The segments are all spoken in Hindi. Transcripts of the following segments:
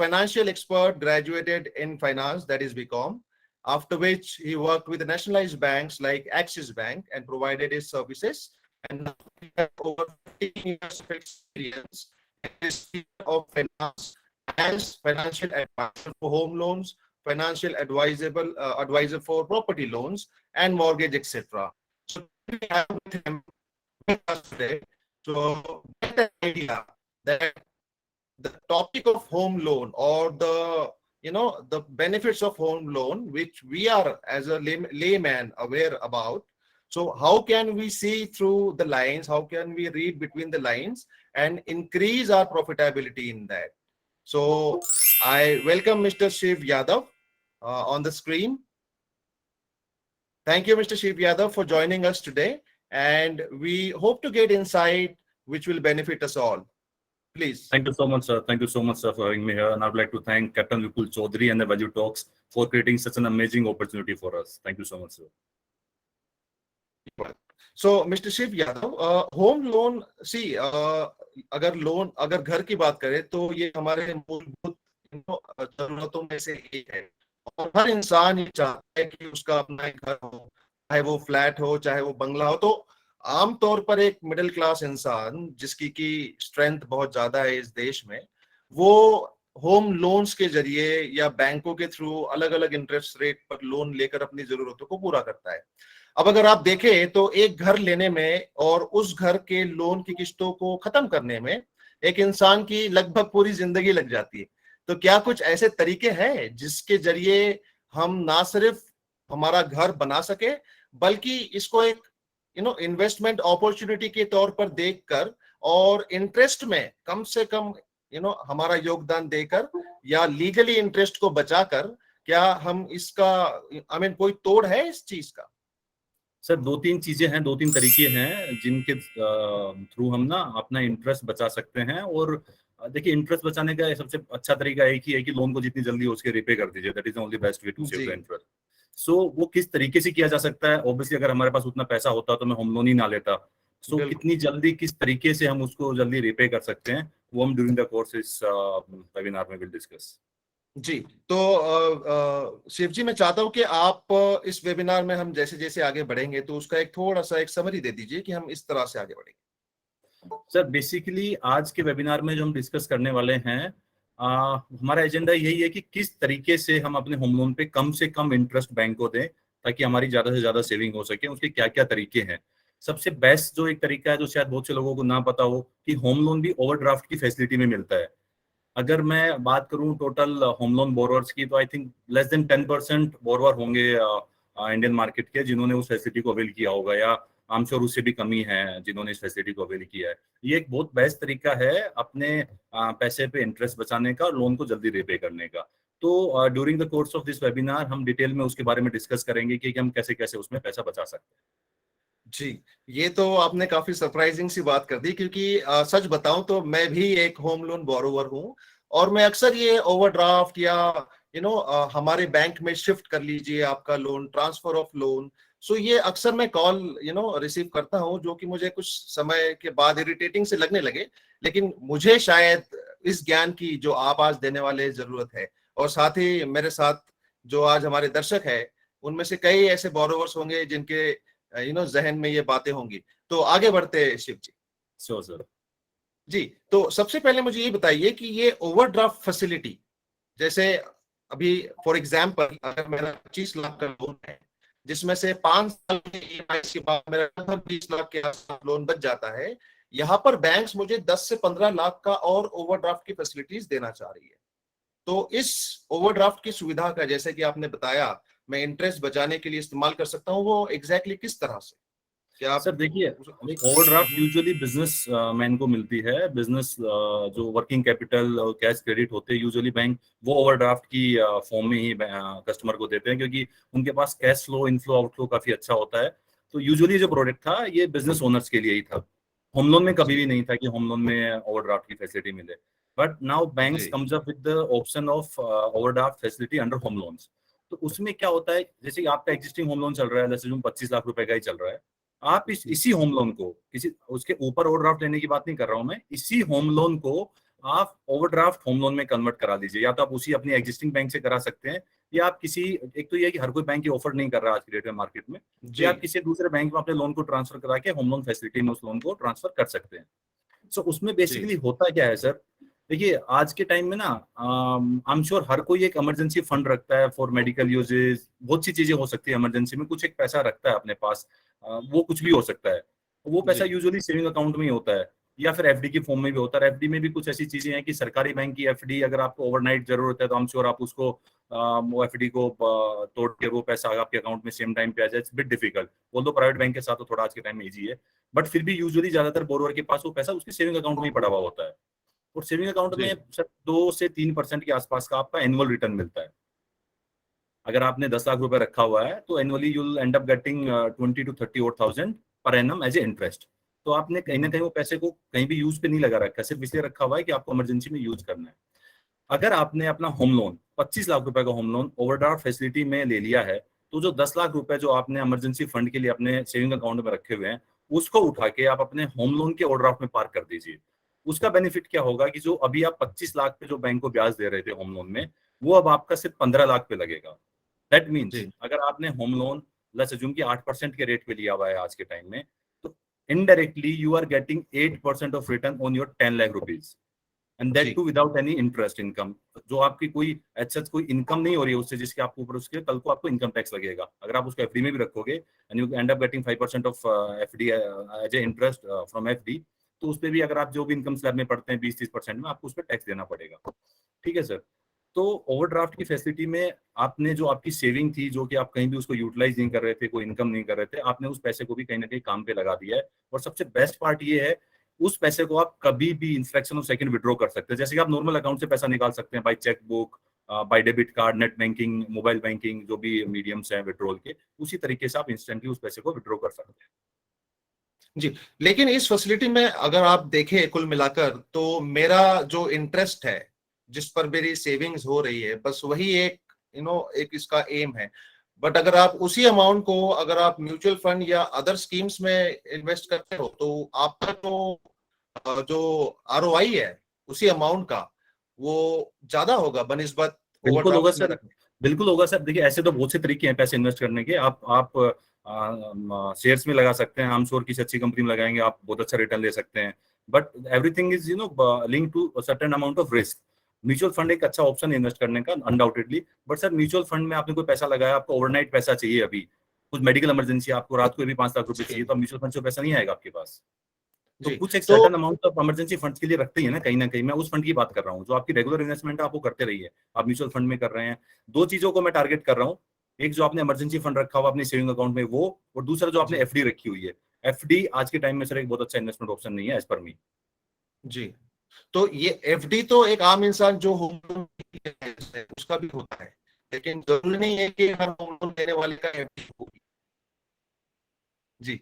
financial expert, graduated in finance, that is BCom, after which he worked with nationalized banks like Axis Bank and provided his services. And now he has over 15 years of experience in this field of finance as financial advisor for home loans, financial advisor for property loans and mortgage, etc. So we have with him with us today. So get an idea that the topic of home loan, or the benefits of home loan, which we are as a layman aware about. So how can we see through the lines, how can we read between the lines and increase our profitability in that? So I welcome Mr. Shiv Yadav on the screen. Thank you, Mr. Shiv Yadav, for joining us today, and we hope to get insight which will benefit us all. Please. Thank you so much, sir. Thank you so much, sir, for having me here. And I would like to thank Captain Vipul Chaudhary and the Value Talks for creating such an amazing opportunity for us. Thank you so much, sir. So, Mr. Shiv Yadav, home loan, see, अगर घर की बात करें तो ये हमारे मूलभूत जरूरतों में से एक है, और हर इंसान ये चाहता है कि उसका अपना एक घर हो, चाहे वो फ्लैट हो, चाहे वो बंगला हो। तो आमतौर पर एक मिडिल क्लास इंसान जिसकी की स्ट्रेंथ बहुत ज्यादा है इस देश में, वो होम लोन्स के जरिए या बैंकों के थ्रू अलग अलग इंटरेस्ट रेट पर लोन लेकर अपनी जरूरतों को पूरा करता है। अब अगर आप देखें तो एक घर लेने में और उस घर के लोन की किस्तों को खत्म करने में एक इंसान की लगभग पूरी जिंदगी लग जाती है। तो क्या कुछ ऐसे तरीके हैं जिसके जरिए हम ना सिर्फ हमारा घर बना सके, बल्कि इसको एक इन्वेस्टमेंट अपॉर्चुनिटी के तौर पर देखकर और इंटरेस्ट में कम से कम हमारा योगदान देकर या लीगली इंटरेस्ट को बचाकर, क्या हम इसका कोई तोड़ है इस चीज का? सर, दो तीन चीजें हैं, दो तीन तरीके हैं जिनके थ्रू हम ना अपना इंटरेस्ट बचा सकते हैं। और देखिए, इंटरेस्ट बचाने का सबसे अच्छा तरीका एक ही है कि लोन को जितनी जल्दी हो उसके रिपे कर दीजिए। That is only best way to save the interest. So वो किस तरीके से किया जा सकता है? ऑब्वियसली अगर हमारे पास उतना पैसा होता तो मैं होम लोन ही ना लेता। सो कितनी जल्दी, किस तरीके से हम उसको जल्दी रिपे कर सकते हैं, वो हम ड्यूरिंग द कोर्स इस वेबिनार में विल डिस्कस। जी, तो शिव जी, मैं चाहता हूं कि आप इस वेबिनार में हम जैसे जैसे आगे बढ़ेंगे तो उसका एक थोड़ा सा एक समरी दे दीजिए कि हम इस तरह से आगे बढ़ेंगे। सर, बेसिकली आज के वेबिनार में जो हम डिस्कस करने वाले हैं, हमारा एजेंडा यही है कि किस तरीके से हम अपने होम लोन पे कम से कम इंटरेस्ट बैंक को दें ताकि हमारी ज्यादा से ज्यादा सेविंग हो सके। उसके क्या क्या तरीके हैं? सबसे बेस्ट जो एक तरीका है, जो शायद बहुत से लोगों को ना पता हो, कि होम लोन भी ओवरड्राफ्ट की फैसिलिटी में मिलता है। अगर मैं बात करूं टोटल होम लोन बोरोवर्स की, तो I think less than 10% borrower होंगे इंडियन मार्केट के जिन्होंने उस फैसिलिटी को अवेल किया होगा, या आई एम श्योर उससे भी कमी है जिन्होंने इस फैसिलिटी को अवेल किया है। ये एक बहुत बेस्ट तरीका है अपने पैसे पे इंटरेस्ट बचाने का और लोन को जल्दी रिपे करने का। तो during the course of this webinar हम डिटेल में उसके बारे में डिस्कस करेंगे कि हम कैसे कैसे उसमें पैसा बचा सकते हैं। जी, ये तो आपने काफी सरप्राइजिंग सी बात कर दी, क्योंकि सच बताऊं तो मैं भी एक होम लोन बोरोवर हूं, और मैं अक्सर ये ओवरड्राफ्ट या हमारे बैंक में शिफ्ट कर लीजिए आपका लोन, ट्रांसफर ऑफ लोन, सो ये अक्सर मैं कॉल रिसीव करता हूं, जो कि मुझे कुछ समय के बाद इरिटेटिंग से लगने लगे। लेकिन मुझे शायद इस ज्ञान की जो आप आज देने वाले जरूरत है, और साथ ही मेरे साथ जो आज हमारे दर्शक है उनमें से कई ऐसे बोरोवर्स होंगे जिनके जहन में ये बातें होंगी। तो आगे बढ़ते हैं शिव जी। सर जी, तो सबसे पहले मुझे ये बताइए कि ये ओवरड्राफ्ट फैसिलिटी, जैसे अभी फॉर एग्जांपल अगर मेरा 25 लाख का लोन है, जिसमें से 5 साल के ईएमआई के बाद मेरा लगभग 20 लाख के आसपास लोन बच जाता है, यहाँ पर बैंक्स मुझे 10 से 15 लाख का और ओवरड्राफ्ट की फैसिलिटीज देना चाह रही है। तो इस ओवरड्राफ्ट की सुविधा का, जैसे कि आपने बताया, मैं इंटरेस्ट बचाने के लिए इस्तेमाल कर सकता हूँ, वो एग्जैक्टली किस तरह से? क्या सर देखिए, ओवरड्राफ्ट यूजुअली बिजनेस मैन को मिलती है। बिजनेस जो वर्किंग कैपिटल और कैश क्रेडिट होते हैं, यूजुअली बैंक वो ओवरड्राफ्ट की फॉर्म में ही कस्टमर को देते हैं, क्योंकि उनके पास कैश फ्लो, इनफ्लो आउटफ्लो काफी अच्छा होता है। तो यूजुअली जो प्रोडक्ट था ये बिजनेस ओनर्स के लिए ही था। होम लोन में कभी भी नहीं था कि होम लोन में ओवरड्राफ्ट की फैसिलिटी मिले। But now banks comes up with the option of overdraft facility under home loans. तो उसमें क्या होता है, जैसे आपका एग्जिस्टिंग होम लोन चल रहा है, जैसे 25 लाख रुपए का ही चल रहा है, आप इसी होम लोन को, किसी उसके ऊपर ओवरड्राफ्ट लेने की बात नहीं कर रहा हूं मैं, इसी होम लोन को आप ओवरड्राफ्ट होम लोन में कन्वर्ट करा दीजिए, या तो आप उसी अपनी एग्जिस्टिंग बैंक से करा सकते हैं, या आप किसी, एक तो ये है कि हर कोई बैंक ये ऑफर नहीं कर रहा आज की डेट में मार्केट में, जी या आप किसी दूसरे बैंक में अपने लोन को ट्रांसफर करा के होम लोन फैसिलिटी में उस लोन को ट्रांसफर कर सकते हैं। सो उसमें जी बेसिकली होता क्या है सर, देखिए आज के टाइम में ना आई एम श्योर हर कोई एक इमरजेंसी फंड रखता है फॉर मेडिकल यूजेस, बहुत सी चीजें हो सकती है इमरजेंसी में, कुछ एक पैसा रखता है अपने पास, वो कुछ भी हो सकता है, वो पैसा जी यूजुअली सेविंग अकाउंट में ही होता है, या फिर एफडी की फॉर्म में भी होता है। एफडी में भी कुछ ऐसी चीजें हैं कि सरकारी बैंक की एफडी अगर आपको ओवरनाइट जरूरत है तो आई एम श्योर आप उसको वो एफडी को तोड़ के वो पैसा आपके अकाउंट में सेम टाइम पे आ जाए, इट्स बिट डिफिकल्ट। वो तो प्राइवेट बैंक के साथ तो थोड़ा आज के टाइम में इजी है, बट फिर भी यूजुअली ज्यादातर बोरोवर के पास वो पैसा उसके सेविंग अकाउंट में ही पड़ा हुआ होता है। और सेविंग अकाउंट जी में सर 2 से 3% के आसपास का आपका एनुअल रिटर्न मिलता है। अगर आपने 10 लाख रुपए रखा हुआ है तो annually you will and up getting 20 to 30,000 per annum as a interest. तो आपने कहीं ना कहीं वो पैसे को कहीं भी यूज पे नहीं लगा रखा है, सिर्फ इसलिए रखा हुआ है कि आपको इमरजेंसी में यूज करना है। अगर आपने अपना होम लोन 25 लाख रुपए का होम लोन ओवरड्राफ्ट फैसिलिटी में ले लिया है, तो जो 10 लाख रुपए जो आपने इमरजेंसी फंड के लिए अपने सेविंग अकाउंट में रखे हुए हैं, उसको उठा के आप अपने होम लोन के ओवरड्राफ्ट में पार्क कर दीजिए। उसका बेनिफिट क्या होगा कि जो अभी आप 25 लाख पे जो बैंक को ब्याज दे रहे थे होम लोन में, वो अब आपका सिर्फ 15 लाख पे लगेगा। दैट मीन्स जी अगर आपने होम लोन लेट्स अज्यूम कि 8% के रेट पे लिया हुआ है आज के टाइम में, तो indirectly you are getting 8% of return on your 10 lakh rupees, and that जी too without any interest income. जो आपकी कोई ऐसा कोई इनकम नहीं हो रही है उससे, जिसके आपको ऊपर उसके कल को आपको इनकम टैक्स लगेगा। अगर आप उसको एफडी में भी रखोगे and you end up getting 5% of FD as a interest from FD, तो उस पर भी अगर आप जो भी इनकम स्लैब में पढ़ते हैं 20-30% में, आपको उस पर टैक्स देना पड़ेगा। ठीक है सर। तो ओवरड्राफ्ट की फैसिलिटी में आपने जो आपकी सेविंग थी, जो कि आप कहीं भी उसको यूटिलाइज नहीं कर रहे थे, कोई इनकम नहीं कर रहे थे, आपने उस पैसे को भी कहीं ना कहीं काम पे लगा दिया है। और सबसे बेस्ट पार्ट ये है, उस पैसे को आप कभी भी in fraction of second withdraw कर सकते हैं। जैसे कि आप नॉर्मल अकाउंट से पैसा निकाल सकते हैं by cheque book, by debit card, net banking, mobile banking, जो भी मीडियम्स हैं विड्रॉल के, उसी तरीके से आप इंस्टेंटली उस पैसे को विड्रॉ कर सकते हैं। जी। लेकिन इस फैसिलिटी में अगर आप देखें कुल मिलाकर, तो मेरा जो इंटरेस्ट है, जिस पर मेरी सेविंग्स हो रही है, बस वही एक एक इसका एम है। बट अगर आप उसी अमाउंट को अगर आप म्यूचुअल फंड या अदर स्कीम्स में इन्वेस्ट करते हो, तो आपका जो आरओआई है उसी अमाउंट का, वो ज्यादा होगा बनिस्बत बिल्कुल होगा ओवरड्राफ्ट में सर, रखने। बिल्कुल होगा सर। देखिए ऐसे तो बहुत से तरीके हैं पैसे इन्वेस्ट करने के। आप शेयर्स में लगा सकते हैं, हम श्योर किसी अच्छी कंपनी में लगाएंगे आप बहुत अच्छा रिटर्न ले सकते हैं। But everything is link to certain amount of risk. Mutual fund एक अच्छा ऑप्शन है इन्वेस्ट करने का undoubtedly, but sir mutual fund में आपने कोई पैसा लगाया, आपको ओवरनाइट पैसा चाहिए, अभी कुछ मेडिकल इमरजेंसी, आपको रात को भी 5 लाख रुपए चाहिए, जी तो म्यूचुअल फंड से पैसा नहीं आएगा आपके पास। तो जी। कुछ एक तो certain amount of emergency funds के लिए रखते ही है ना कहीं मैं उस फंड की बात कर रहा हूँ जो आपकी रेगुलर इन्वेस्टमेंट है, आप वो करते रहिए। आप म्यूचुअल फंड में कर रहे हैं, दो चीजों को मैं टारगेट कर रहा हूँ, एक जो आपने इमरजेंसी फंड रखा हुआ अपने सेविंग अकाउंट में वो, और दूसरा जो आपने जी एफडी रखी हुई है। एफडी आज के टाइम में सर एक बहुत अच्छा इन्वेस्टमेंट ऑप्शन नहीं है एज पर मी। जी। तो ये एफडी तो एक आम इंसान जो होम लोन है उसका भी होता है, लेकिन जरूरी नहीं है कि हर होम लोन देने वाले का एफडी होगी। जी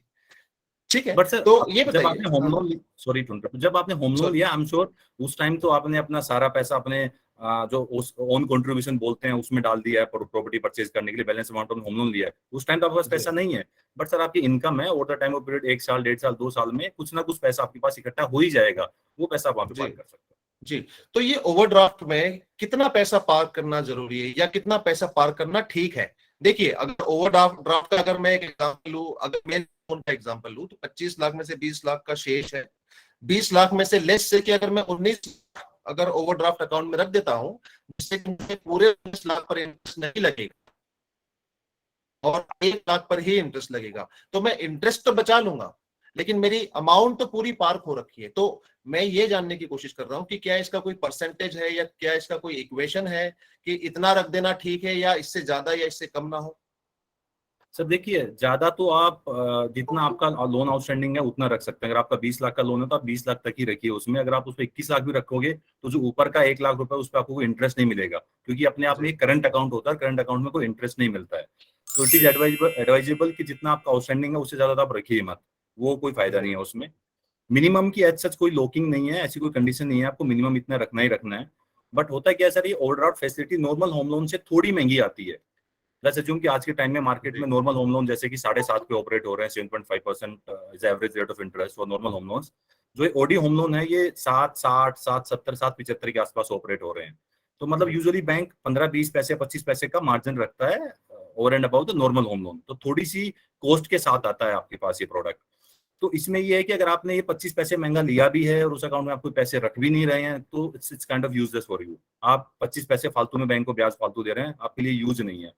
ठीक है। बट सर तो ये जब बताइए। आपने होम हाँ हाँ। लोन, सॉरी टू इंटरप्ट, जब आपने होम लोन सॉरी। लिया आई एम श्योर उस टाइम तो आपने अपना सारा पैसा अपने जो उस ओन कंट्रीब्यूशन बोलते हैं उसमें डाल दिया है प्रॉपर्टी परचेज करने के लिए, बैलेंस अमाउंट होम लोन लिया है, उस टाइम तो आपके पास जी पैसा नहीं है। बट सर आपकी इनकम है over the time of period, 1 साल 1.5 साल 2 साल में कुछ ना कुछ पैसा आपके पास इकट्ठा हो ही जाएगा, वो पैसा आप वहां पे जी पार कर सकते जी। तो ये ओवरड्राफ्ट में कितना पैसा पार करना जरूरी है या कितना पैसा पार करना ठीक है? देखिए, अगर ओवरड्राफ्ट ड्राफ्ट का अगर मैं एक एग्जांपल लूं, अगर मैं लोन का एग्जांपल लूं, तो 25 लाख में से 20 लाख का शेष है। 20 लाख में से लेस से कि अगर मैं 19 अगर ओवरड्राफ्ट अकाउंट में रख देता हूं, जिससे कि मुझे पूरे 19 लाख पर इंटरेस्ट नहीं लगेगा और 1 लाख पर ही इंटरेस्ट लगेगा, तो मैं इंटरेस्ट तो बचा लूंगा, लेकिन मेरी अमाउंट तो पूरी पार्क हो रखी है। तो मैं ये जानने की कोशिश कर रहा हूं कि क्या इसका कोई परसेंटेज है या क्या इसका कोई इक्वेशन है कि इतना रख देना ठीक है या इससे ज्यादा या इससे कम ना हो? सर देखिए ज्यादा तो आप जितना आपका लोन आउटस्टैंडिंग है उतना रख सकते हैं। अगर आपका 20 लाख का लोन है तो आप 20 लाख तक ही रखिए उसमें। अगर आप उसमें 21 लाख भी रखोगे तो जो ऊपर का 1 लाख रुपए उस पर आपको कोई इंटरेस्ट नहीं मिलेगा, क्योंकि अपने आप में जी एक करंट अकाउंट होता है, करंट अकाउंट में कोई इंटरेस्ट नहीं मिलता है। तो इट इज एडवाइजेबल कि जितना आपका आउटस्टैंडिंग है उससे ज्यादा तो आप रखिए मत, वो कोई फायदा नहीं जी है उसमें। मिनिमम की एज सच कोई लॉकिंग नहीं है, ऐसी कोई कंडीशन नहीं है, आपको मिनिमम इतना रखना ही रखना है। बट होता क्या है सर, ये overdraft facility normal home loan से थोड़ी महंगी आती है। लेट्स अज्यूम कि आज के टाइम में मार्केट जी में नॉर्मल होम लोन जैसे कि 7.5 पे ऑपरेट हो रहे हैं, 7.5% is average rate of interest for normal home loans. जो ओडी होम लोन है ये 7.60, 7.70, 7.75 के आसपास ऑपरेट हो रहे हैं। तो मतलब यूजुअली बैंक 15-20 पैसे 25 पैसे का मार्जिन रखता है over and about the normal home loan. तो थोड़ी सी कॉस्ट के साथ आता है आपके पास ये प्रोडक्ट। तो इसमें ये है कि अगर आपने ये 25 पैसे महंगा लिया भी है और उस अकाउंट में आप कोई पैसे रख भी नहीं रहे हैं तो it's kind of useless for you. आप 25 पैसे फालतू में बैंक को ब्याज फालतू दे रहे हैं, आपके लिए यूज नहीं है।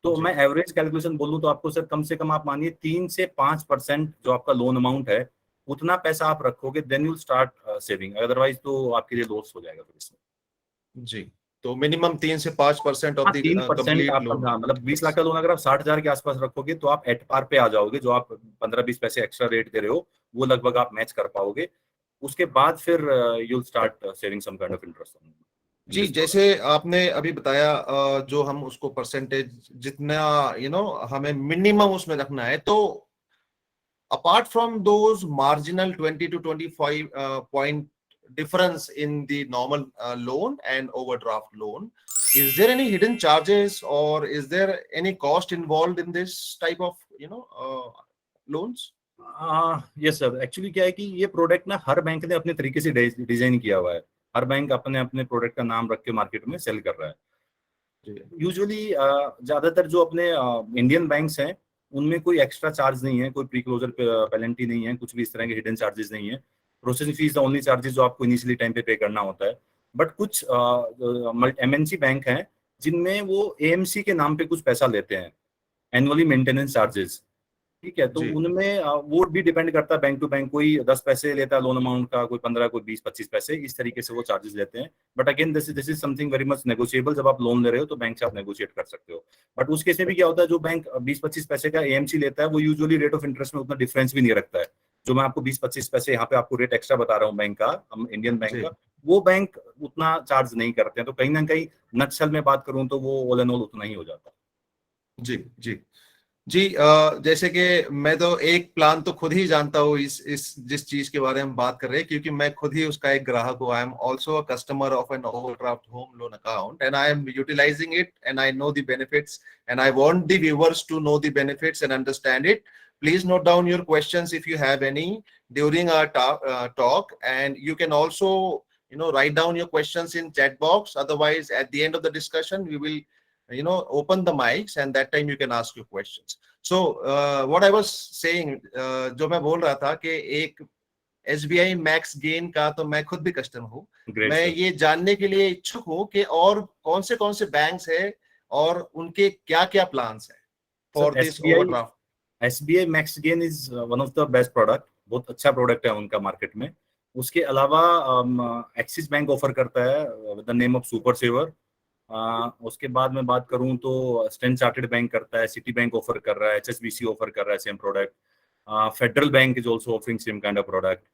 तो मैं एवरेज कैलकुलेशन बोलूं तो आपको सर कम से कम आप मानिए 3 से 5% जो आपका लोन अमाउंट है उतना पैसा आप रखोगे, then you start saving, otherwise तो आपके लिए लॉस हो जाएगा फिर इसमें। जी, तो मिनिमम 3 से 5% ऑफ हाँ, द 3% कंप्लीट आपका, लोन। हाँ, मतलब 20 लाख का लोन अगर आप 60,000 के आसपास रखोगे तो आप एट पार पे आ जाओगे। जो आप 15-20 पैसे एक्स्ट्रा रेट दे रहे हो वो लगभग आप मैच कर पाओगे। उसके बाद फिर you'll start saving some kind of interest in जी, दिस प्रोडक्ट। जैसे आपने अभी बताया जो हम उसको परसेंटेज जितना हमें मिनिमम उसमें रखना है, तो apart from those marginal 20 to 25 point difference in the normal loan and overdraft loan, is there any hidden charges or is there any cost involved in this type of loans? Yes sir, actually क्या है कि ये प्रोडक्ट ना हर बैंक ने अपने तरीके से डिजाइन किया हुआ है। हर बैंक अपने अपने प्रोडक्ट का नाम रख के मार्केट में सेल कर रहा है। यूजुअली ज्यादातर जो अपने इंडियन बैंक्स हैं उनमें कोई एक्स्ट्रा चार्ज नहीं है, कोई प्री क्लोजर पेनल्टी नहीं है, कुछ भी इस तरह के हिडन चार्जेस नहीं है। Processing fees the only charges जो आपको इनिशियली टाइम पे करना होता है। बट कुछ एमएनसी बैंक हैं जिनमें वो एएमसी के नाम पे कुछ पैसा लेते हैं, एनुअली मेंटेनेंस चार्जेस। ठीक है, तो जी, उनमें वो भी डिपेंड करता है बैंक टू बैंक। कोई 10 पैसे लेता है लोन अमाउंट का, कोई 15, कोई 20-25 पैसे, इस तरीके से वो चार्जेस लेते हैं। But again this is something very much negotiable. जब आप लोन ले रहे हो तो बैंक से आप नेगोशिएट कर सकते हो। बट उस केस में भी क्या होता है, जो बैंक 20-25 पैसे का एएमसी लेता है वो यूजुअली रेट ऑफ इंटरेस्ट में उतना डिफरेंस भी नहीं रखता है। जो मैं आपको 20-25 पैसे यहाँ पे आपको रेट एक्स्ट्रा बता रहा हूँ बैंक का, हम इंडियन बैंक जी, का, वो बैंक उतना चार्ज नहीं करते हैं। तो कहीं ना कहीं नक्सल में बात करूं तो वो ऑल एंड ऑल उतना ही हो जाता है। जी, जी, जी। जैसे कि मैं तो एक प्लान तो खुद ही जानता हूँ इस जिस चीज के बारे में बात कर रहे हैं, क्योंकि मैं खुद ही उसका एक ग्राहक हूँ। I am also a customer of an overdraft home loan account and I am utilising it and I know the benefits and I want the viewers to know the benefits and understand it. Please note down your questions if you have any during our talk, and you can also write down your questions in chat box. Otherwise, at the end of the discussion, we will open the mics and that time you can ask your questions. So what I was saying, जो मैं बोल रहा था कि एक SBI मैक्स गेन का तो मैं खुद भी कस्टमर हूँ. ग्रेट मैं सर। ये जानने के लिए इच्छुक हूँ कि और कौन से बैंक्स है और उनके क्या क्या प्लान्स है sir for this overdraft. SBI max gain is one of the best product. बहुत अच्छा प्रोडक्ट है उनका मार्केट में। उसके अलावा एक्सिस बैंक ऑफर करता है with the name of super saver. उसके बाद में बात करूं तो स्टैंडर्ड चार्टर्ड बैंक करता है, सिटी बैंक ऑफर कर रहा है, एचएसबीसी ऑफर कर रहा है same product. Federal bank is also offering same kind of product.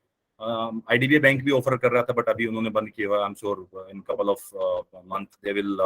IDBI bank भी ऑफर कर रहा था बट अभी उन्होंने बंद किया हुआ। I am sure in couple of month they will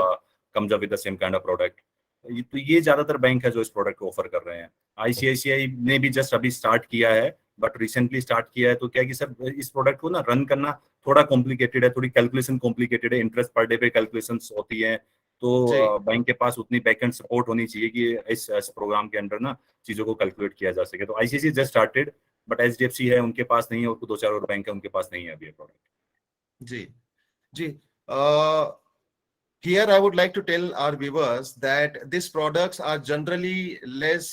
comes up with the same kind of product. तो ये ज्यादातर बैंक है जो इस प्रोडक्ट को ऑफर कर रहे हैं। आईसीआईसीआई ने भी जस्ट अभी स्टार्ट किया है, बट रिसेंटली स्टार्ट किया है। तो क्या कि सर इस प्रोडक्ट को ना रन करना थोड़ा कॉम्प्लिकेटेड है, थोड़ी कैलकुलेशन कॉम्प्लिकेटेड है, इंटरेस्ट पर डे पे कैलकुलेशन होती है। जी, तो बैंक के पास उतनी बैकएंड सपोर्ट होनी चाहिए कि इस प्रोग्राम के अंडर ना चीजों को कैलकुलेट किया जा सके। तो ICICI just started, but HDFC है उनके पास नहीं है, और 2-4 और बैंक है उनके पास नहीं है अभी ये प्रोडक्ट। जी, जी. Here I would like to tell our viewers that these products are generally less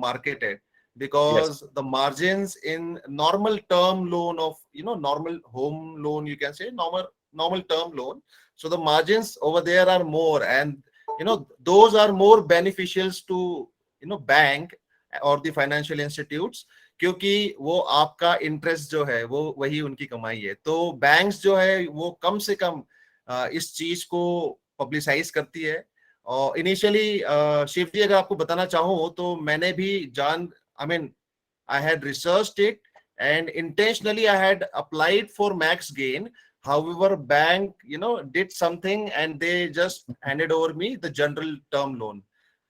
marketed, yes because the margins in normal term loan of normal home loan, you can say normal term loan, so the margins over there are more, and those are more beneficial to bank or the financial institutes, क्योंकि वो आपका इंटरेस्ट जो है वो वही उनकी कमाई है. तो बैंक्स जो है वो कम से कम इस चीज को पब्लिसाइज करती है. और इनिशियली शिव जी अगर आपको बताना चाहूँ तो मैंने भी I mean I had researched it and intentionally I had applied for max gain. However, bank did something and they just handed over me the general term loan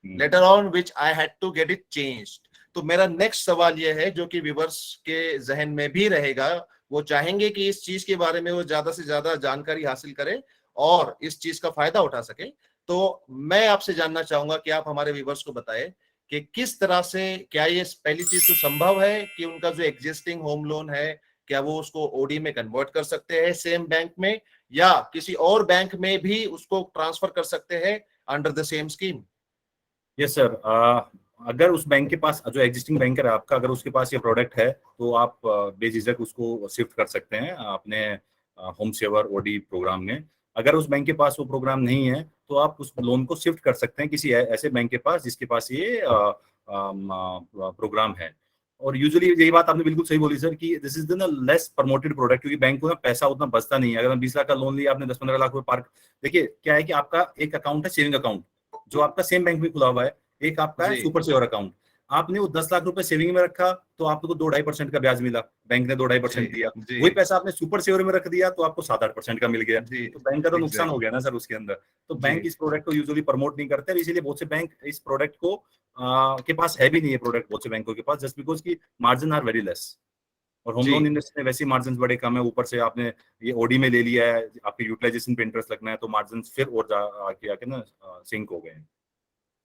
later on, which I had to get it changed. तो मेरा नेक्स्ट सवाल ये है जो कि व्यूअर्स के जहन में भी रहेगा. वो चाहेंगे कि इस चीज के बारे में वो ज्यादा से ज्यादा जानकारी हासिल करें और इस चीज का फायदा उठा सके. तो मैं आपसे जानना चाहूंगा कि आप हमारे व्यूअर्स को बताएं कि किस तरह से, क्या ये पहली चीज तो संभव है कि उनका जो एग्जिस्टिंग होम लोन है क्या वो उसको ओडी में कन्वर्ट कर सकते हैं सेम बैंक में, या किसी और बैंक में भी उसको ट्रांसफर कर सकते हैं under the same scheme? Yes sir, अगर उस बैंक के पास जो एग्जिस्टिंग बैंकर है आपका, अगर उसके पास ये प्रोडक्ट है तो आप बेझिझक उसको शिफ्ट कर सकते हैं अपने होम सेवर ओडी प्रोग्राम में। अगर उस बैंक के पास वो प्रोग्राम नहीं है तो आप उस लोन को शिफ्ट कर सकते हैं किसी ऐसे बैंक के पास जिसके पास ये प्रोग्राम है। और यूजुअली यही बात आपने बिल्कुल सही बोली सर कि this is the less promoted product, क्योंकि बैंक को ना पैसा उतना बचता नहीं है। अगर 20 लाख का लोन लिया आपने, 10-15 लाख रुपए पार्क, देखिए क्या है कि आपका एक अकाउंट है सेविंग अकाउंट जो आपका सेम बैंक में खुला हुआ है, एक आपका है जी सुपर सेवर अकाउंट। आपने वो 10 लाख रुपए सेविंग में रखा तो आपको 2-2.5% का ब्याज मिला, बैंक ने 2-2.5% जी दिया। जी वही पैसा आपने सुपर सेवर में रख दिया तो आपको 7-8% का मिल गया। जी तो बैंक का तो नुकसान हो एग्जैक्टली गया ना सर उसके अंदर। तो जी बैंक इस प्रोडक्ट को यूजुअली प्रमोट नहीं करते, इसीलिए बहुत से बैंक इस प्रोडक्ट को के पास है भी नहीं है प्रोडक्ट, बहुत से बैंकों के पास, जस्ट बिकॉज की मार्जिन आर वेरी लेस। और होम जी लोन इंडस्ट्री में वैसे मार्जिन बड़े कम है, ऊपर से आपने ये ओडी में ले लिया है, आपके यूटिलाइजेशन पे इंटरेस्ट लगना है तो मार्जिन फिर और आके आके ना सिंक हो गए हैं।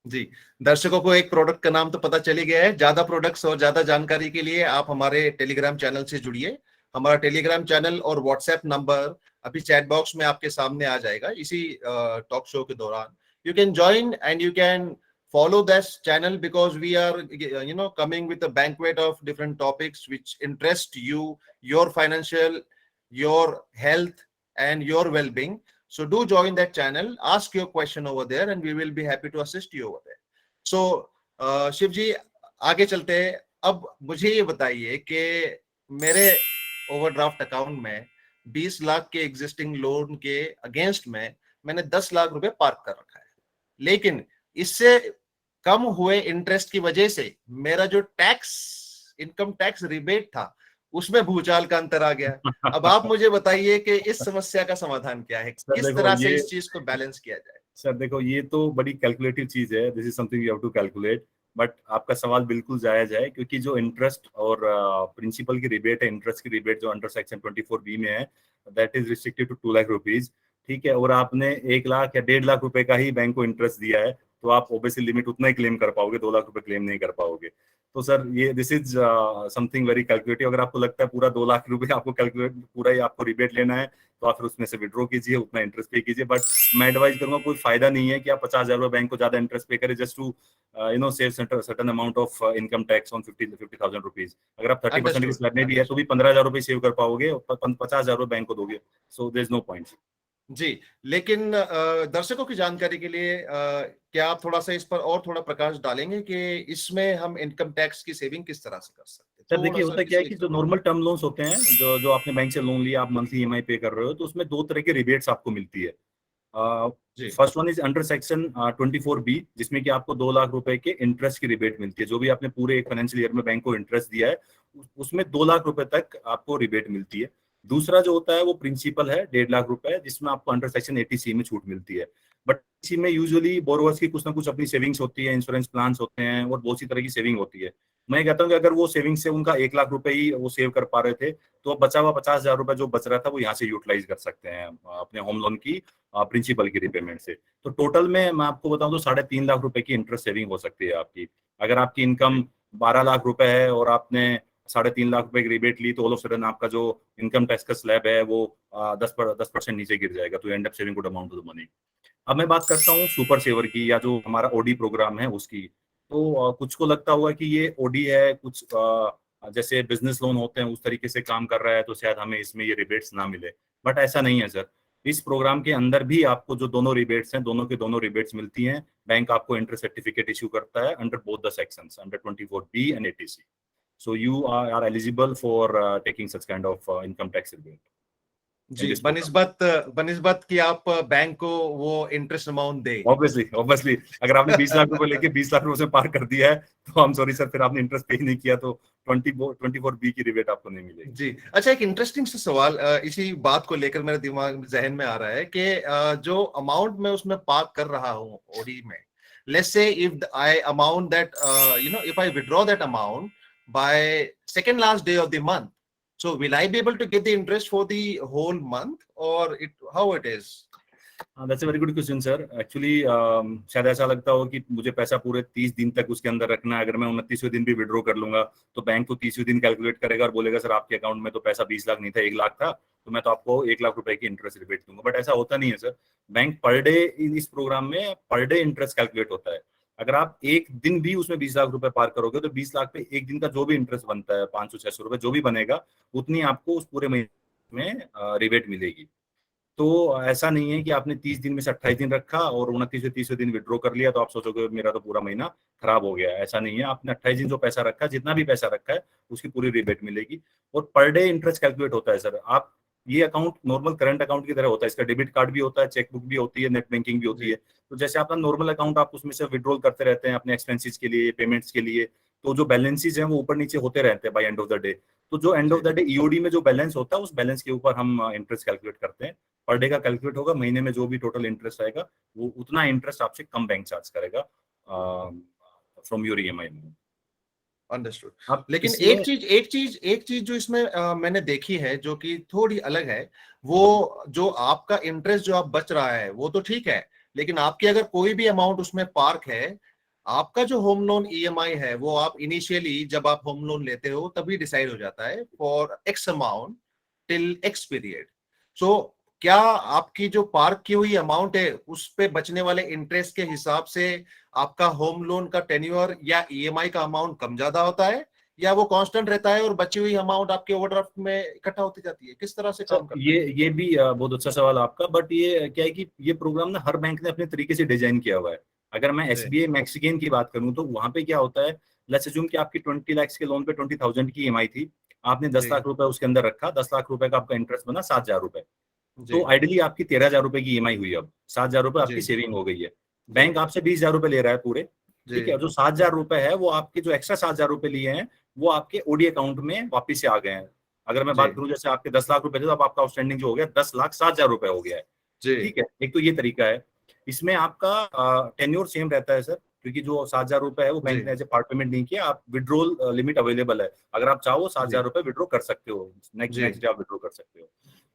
जी। दर्शकों को एक प्रोडक्ट का नाम तो पता चली गया है। ज्यादा प्रोडक्ट्स और ज्यादा जानकारी के लिए आप हमारे टेलीग्राम चैनल से जुड़िए। हमारा टेलीग्राम चैनल और व्हाट्सएप नंबर अभी चैट बॉक्स में आपके सामने आ जाएगा इसी टॉक शो के दौरान। You can join and you can follow this channel because we are coming with a banquet of different topics which interest you, your financial, your health and your well-being. So do join that channel, ask your question over there and we will be happy to assist you over there. So Shiv ji आगे चलते हैं। अब मुझे ये बताइए कि मेरे ओवरड्राफ्ट अकाउंट में 20 लाख के एग्जिस्टिंग लोन के अगेंस्ट में मैंने 10 लाख रुपए पार्क कर रखा है, लेकिन इससे कम हुए इंटरेस्ट की वजह से मेरा जो इनकम टैक्स रिबेट था उसमें भूचाल का अंतर आ गया। अब आप मुझे बताइए कि इस समस्या का समाधान क्या है, सर किस देखो तरह से ये, इस चीज को बैलेंस किया जाए? सर देखो ये तो बड़ी कैलकुलेटिव चीज है, this is something you have to calculate. But आपका सवाल बिल्कुल जायज है, क्योंकि जो इंटरेस्ट और प्रिंसिपल की रिबेट है, इंटरेस्ट की रिबेट जो अंडर सेक्शन 24B में है, that is restricted to 2 lakh rupees. ठीक है, और आपने 1 लाख या 1.5 लाख रुपए का ही बैंक को इंटरेस्ट दिया है तो आप ओबियसली लिमिट उतना ही क्लेम कर पाओगे, 2 लाख रुपए क्लेम नहीं कर पाओगे। तो सर ये this is something very calculative. अगर आपको लगता है पूरा 2 लाख रुपए आपको कैलकुलेट पूरा ही आपको रिबेट लेना है तो आप फिर उसमें से विड्रॉ कीजिए, उतना इंटरेस्ट पे कीजिए। बट मैं एडवाइज करूंगा कोई फायदा नहीं है कि आप 50,000 रुपए बैंक को ज्यादा इंटरेस्ट पे करें just to save certain amount of income tax on 50,000 rupees. अगर आप 30% की अंडरस्टूड स्लैब में भी है तो अंडरस्टूड भी 15,000 रुपए सेव कर पाओगे, 50,000 रुपए बैंक को दोगे, so there is no point. जी। लेकिन दर्शकों की जानकारी के लिए क्या आप थोड़ा सा इस पर और थोड़ा प्रकाश डालेंगे कि इसमें हम इनकम टैक्स की सेविंग किस तरह से कर सकते हैं? सर थोड़ा देखिए सा होता क्या है इसलिए कि जो नॉर्मल टर्म लोन्स होते हैं, जो जो आपने बैंक से लोन लिया, आप मंथली ईएमआई पे कर रहे हो, तो उसमें 2 तरह की रिबेट्स आपको मिलती है। जी first one is under section 24B, जिसमें कि आपको 2 लाख रुपए के इंटरेस्ट की रिबेट मिलती है। जो भी आपने पूरे एक फाइनेंशियल ईयर में बैंक को इंटरेस्ट दिया है उसमें 2 लाख रुपए तक आपको रिबेट मिलती है। दूसरा जो होता है वो प्रिंसिपल है 1.5 लाख रुपए, जिसमें आपको अंडर सेक्शन 80C में छूट मिलती है। बट इसी में यूजुअली बोरोवर्स की कुछ ना कुछ अपनी सेविंग्स होती है, इंश्योरेंस प्लान होते हैं और बहुत सी तरह की सेविंग होती है। मैं कहता हूँ कि अगर वो सेविंग से उनका 1 लाख रुपए ही वो सेव कर पा रहे थे तो बचा हुआ 50,000 रुपए जो बच रहा था वो यहाँ से यूटिलाइज कर सकते हैं अपने होम लोन की प्रिंसिपल की रिपेमेंट से। तो टोटल में मैं आपको बताऊं तो 3.5 लाख रुपए की इंटरेस्ट सेविंग हो सकती है आपकी। अगर आपकी इनकम 12 लाख रुपए है और आपने 3.5 लाख रुपए की रिबेट ली तो ऑल ऑफ सडन आपका जो इनकम टैक्स का स्लैब है वो 10% नीचे गिर जाएगा, तो and up saving good amount of money. अब मैं बात करता हूँ सुपर सेवर की, या जो हमारा ओडी प्रोग्राम है उसकी। तो कुछ को लगता होगा कि ये ओडी है, कुछ जैसे बिजनेस लोन होते हैं उस तरीके से काम कर रहा है तो शायद हमें इसमें ये रिबेट्स ना मिले। बट ऐसा नहीं है सर, इस प्रोग्राम के अंदर भी आपको जो दोनों रिबेट्स हैं, दोनों के दोनों रिबेट्स मिलती हैं। बैंक आपको इंटरेस्ट सर्टिफिकेट इशू करता है under both the sections, under 24B and 80C। So you are eligible for taking such kind of income tax rebate in जी। This program. बनिस्बत कि आप बैंक को वो इंटरेस्ट अमाउंट दे। ऑब्वियसली अगर आपने 20 लाख रुपए लेके 20 लाख रुपए से पार कर दिया है तो हम सॉरी सर, फिर आपने इंटरेस्ट पे ही नहीं किया तो 24B की रिबेट आपको नहीं मिलेगी। जी। अच्छा, एक इंटरेस्टिंग सा सवाल इसी बात को लेकर मेरे दिमाग जहन में आ रहा है कि जो अमाउंट मैं उसमें पार्क कर रहा हूँ ओडी में, let's say if I amount that if I withdraw that amount by second last day of the month, so will I be able to get the interest for the whole month or how it is? That's a very good question sir. Actually शायद ऐसा लगता हो कि मुझे पैसा पूरे 30 दिन तक उसके अंदर रखना है, अगर मैं 29वें दिन भी विड्रॉ कर लूंगा तो बैंक तो 30वें दिन कैलकुलेट करेगा और बोलेगा सर आपके अकाउंट में तो पैसा 20 लाख नहीं था, 1 लाख था, तो मैं तो आपको 1 लाख रुपए की इंटरेस्ट रिबेट दूंगा। बट ऐसा होता नहीं है सर। बैंक पर डे, इस प्रोग्राम में पर डे इंटरेस्ट कैलकुलेट होता है। अगर आप एक दिन भी उसमें 20 लाख रुपए पार करोगे तो 20 लाख पे एक दिन का जो भी इंटरेस्ट बनता है, 500-600 रुपए जो भी बनेगा, उतनी आपको उस पूरे महीने में रिबेट मिलेगी। तो ऐसा नहीं है कि आपने 30 दिन में से 28 दिन रखा और 29वें 30वें दिन विड्रॉ कर लिया तो आप सोचोगे मेरा तो पूरा महीना खराब हो गया। ऐसा नहीं है। आपने 28 दिन जो पैसा रखा है, जितना भी पैसा रखा है, उसकी पूरी रिबेट मिलेगी। और पर डे इंटरेस्ट कैलकुलेट होता है सर। आप ये अकाउंट नॉर्मल करंट अकाउंट की तरह होता है। इसका डेबिट कार्ड भी होता है, चेकबुक भी होती है, नेट बैंकिंग भी होती है। तो जैसे आपका नॉर्मल अकाउंट, आप उसमें से विड्रॉल करते रहते हैं अपने एक्सपेंसेस के लिए, पेमेंट्स के लिए, तो जो बैलेंसेज हैं वो ऊपर नीचे होते रहते हैं by end of the day. तो जो end of the day EOD में जो बैलेंस होता है, उस बैलेंस के ऊपर हम इंटरेस्ट कैलकुलेट करते हैं। पर डे का कैलकुलेट होगा, महीने में जो भी टोटल इंटरेस्ट आएगा वो उतना इंटरेस्ट आपसे कम बैंक चार्ज करेगा फ्रॉम योर ईएमआई। अंडरस्टूड। अब लेकिन इसमें एक चीज जो इसमें मैंने देखी है जो कि थोड़ी अलग है, वो जो आपका इंटरेस्ट जो आप बच रहा है वो तो ठीक है, लेकिन आपकी अगर कोई भी अमाउंट उसमें पार्क है, आपका जो होम लोन ईएमआई है वो आप इनिशियली जब आप होम लोन लेते हो तभी डिसाइड हो जाता है for x amount till x period. So क्या आपकी जो पार्क की हुई अमाउंट है उस पे बचने वाले इंटरेस्ट के हिसाब से आपका होम लोन का टेन्योर या ईएमआई का अमाउंट कम ज्यादा होता है, या वो कांस्टेंट रहता है और बची हुई अमाउंट आपके ओवरड्राफ्ट में इकट्ठा होती जाती है? किस तरह से सर काम करता ये भी बहुत अच्छा सवाल आपका। बट ये क्या है कि ये प्रोग्राम ना हर बैंक ने अपने तरीके से डिजाइन किया हुआ है। अगर मैं है? जी एसबीआई मैक्सिकेन की बात करूं तो वहां पे क्या होता है, लेट्स अज्यूम कि आपकी 20 लाख के लोन पे 20,000 की ईएमआई थी। आपने 10 जी लाख रुपए उसके अंदर रखा, 10 लाख रुपए का आपका इंटरेस्ट बना 7,000 रुपए। जी तो आइडियली आपकी 13,000 रुपए की ईएमआई हुई। अब 7,000 रुपए जी आपकी सेविंग हो गई है। जी बैंक आपसे 20,000 रुपए ले रहा है पूरे। जी ठीक है, जो 7,000 रुपए है वो आपके, जो एक्स्ट्रा 7,000 रुपए लिए हैं वो आपके ओडी अकाउंट में वापिस से आ गए हैं। अगर मैं जी बात करूं, जैसे आपके 10 लाख रुपए थे तो अब आपका आउटस्टैंडिंग जो हो गया 10,07,000 रुपए हो गया है। जी ठीक है, एक तो ये तरीका है। इसमें आपका टेन्योर सेम रहता है सर, क्योंकि जो 7,000 रुपए है वो बैंक जी ने एज ए पार्ट पेमेंट नहीं किया। आप विड्रोल लिमिट अवेलेबल है, अगर आप चाहो जी 7,000 रुपए विड्रॉ कर सकते हो। नेक्स्ट जी नेक्स्ट डे आप विड्रॉ कर सकते हो।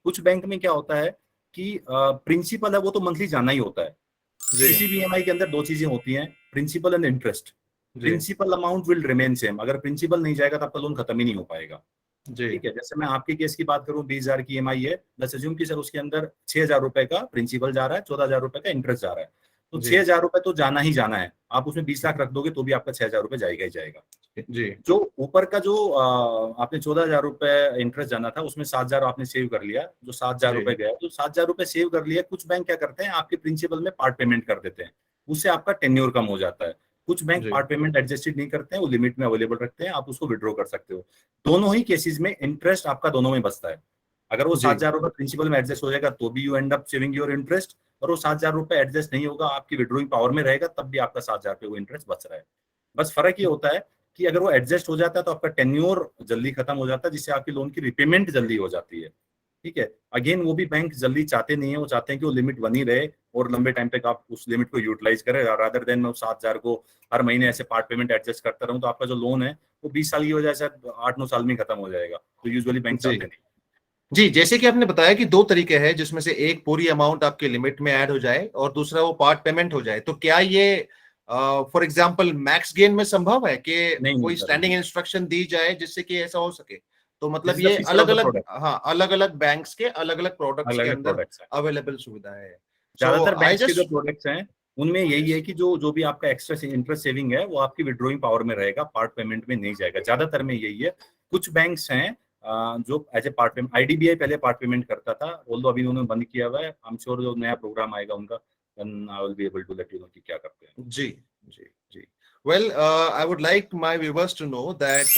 कुछ बैंक में क्या होता है कि प्रिंसिपल है वो तो मंथली जाना ही होता है। जी किसी भी ईएमआई के अंदर दो चीजें होती हैं, प्रिंसिपल एंड इंटरेस्ट। जी principal amount will remain same. अगर प्रिंसिपल नहीं जाएगा तो आपका लोन खत्म ही नहीं हो पाएगा। जी ठीक है, जैसे मैं आपके केस की बात करूं, 20,000 की ईएमआई है, लेट्स अज्यूम कि सर उसके अंदर 6,000 रुपए का प्रिंसिपल जा रहा है, 14,000 रुपए का इंटरेस्ट जा रहा है। तो जी 6,000 रुपए तो जाना ही जाना है। आप उसमें 20 लाख रख दोगे तो भी आपका 6,000 रुपए जाएगा ही जाएगा। जी जो ऊपर का जो आपने 14,000 रुपए इंटरेस्ट जाना था, उसमें 7,000 आपने सेव कर लिया। जो 7,000 जी रुपए गया, जो 7,000 रुपए सेव कर लिया, कुछ बैंक क्या करते हैं आपके प्रिंसिपल में पार्ट पेमेंट कर देते हैं। उससे आपका टेन्योर कम हो जाता है। कुछ बैंक जी पार्ट पेमेंट एडजस्टेड नहीं करते हैं, वो लिमिट में अवेलेबल रखते हैं, आप उसको विड्रॉ कर सकते हो। दोनों ही केसेस में इंटरेस्ट आपका दोनों में बचता है। अगर वो जी 7,000 रुपए प्रिंसिपल में एडजस्ट हो जाएगा तो भी you end up saving your interest, और वो 7,000 रुपए एडजस्ट नहीं होगा, आपकी विड्रॉइंग पावर में रहेगा, तब भी आपका 7,000 पे वो इंटरेस्ट बच रहा है। बस फर्क ये होता है कि अगर वो एडजस्ट हो जाता है तो आपका टेन्योर जल्दी खत्म हो जाता है, जिससे आपकी लोन की रिपेमेंट जल्दी हो जाती है। ठीक है, अगेन वो भी बैंक जल्दी चाहते नहीं है, वो चाहते हैं कि वो लिमिट बनी रहे और लंबे टाइम तक आप उस लिमिट को यूटिलाइज करें, रादर देन मैं 7,000 को हर महीने ऐसे पार्ट पेमेंट एडजस्ट करता रहूं, तो आपका जो लोन है वो 20 साल की वजह से 8-9 साल में खत्म हो जाएगा। तो यूजुअली बैंक जी चाहते नहीं। जी जैसे कि आपने बताया कि दो तरीके हैं जिसमें से एक पूरी अमाउंट आपके लिमिट में ऐड हो जाए और दूसरा वो पार्ट पेमेंट हो जाए, तो क्या ये फॉर एग्जांपल मैक्स गेन में संभव है कि नहीं नहीं कोई सर, स्टैंडिंग इंस्ट्रक्शन दी जाए जिससे कि ऐसा हो सके? तो दिस मतलब इज द ये फीचर ऑफ अलग द अलग, प्रोडक्ट। हाँ, अलग अलग बैंक्स के अलग अलग प्रोडक्ट्स अलग के अलग अंदर प्रोडक्ट्स है। अवेलेबल सुविधा है। सो ज्यादातर आई बैंक्स के जो जस्ट, प्रोडक्ट्स हैं उनमें यही है कि जो जो भी आपका एक्स्ट्रा इंटरेस्ट सेविंग है वो आपकी विड्रॉइंग पावर में रहेगा, पार्ट पेमेंट में नहीं जाएगा। ज्यादातर में यही है। कुछ बैंक्स हैं जो as a part payment, IDBI पहले पार्ट पेमेंट करता था, ऑल्दो अभी उन्होंने बंद किया हुआ है। आई एम श्योर जो नया प्रोग्राम आएगा उनका, then I will be able to let you know कि क्या करते हैं। जी जी जी well, I would like my viewers to know that